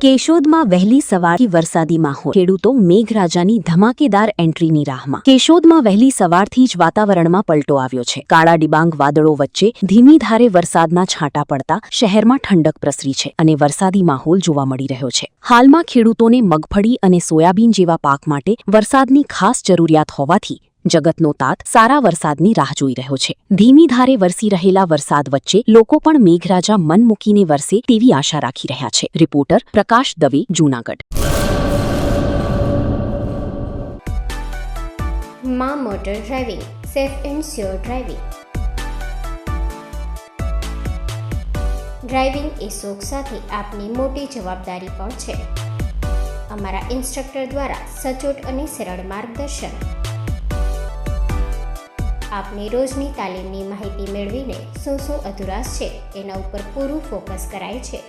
કેશોદમાં વહેલી સવારથી વરસાદી માહોલ, ખેડૂતો મેઘરાજાની ધમાકેદાર એન્ટ્રીની રાહમાં। કેશોદમાં વહેલી સવારથી જ વાતાવરણમાં પલટો આવ્યો છે। કાળા ડિબાંગ વાદળો વચ્ચે ધીમી ધારે વરસાદના છાંટા પડતા શહેરમાં ઠંડક પ્રસરી છે અને વરસાદી માહોલ જોવા મળી રહ્યો છે। હાલમાં ખેડૂતોને મગફળી અને સોયાબીન જેવા પાક માટે વરસાદની ખાસ જરૂરિયાત હોવાથી જગતનો તાત સારા વરસાદની રાહ જોઈ રહ્યો છે। ધીમી ધારે વરસી રહેલા વરસાદ વચ્ચે લોકો પણ મેઘરાજા મન મૂકીને વરસે તેવી આશા રાખી રહ્યા છે। રિપોર્ટર પ્રકાશ દવે, જૂનાગઢ। માં motor driving, safe and sure driving. Driving એ શોખ સાથે આપની મોટી જવાબદારી પણ છે। અમારા ઇન્સ્ટ્રક્ટર દ્વારા સચોટ અને સરળ માર્ગદર્શન। આપની રોજની તાલીમની માહિતી મેળવીને શું અધુરાશ છે એના ઉપર પૂરું ફોકસ કરાય છે।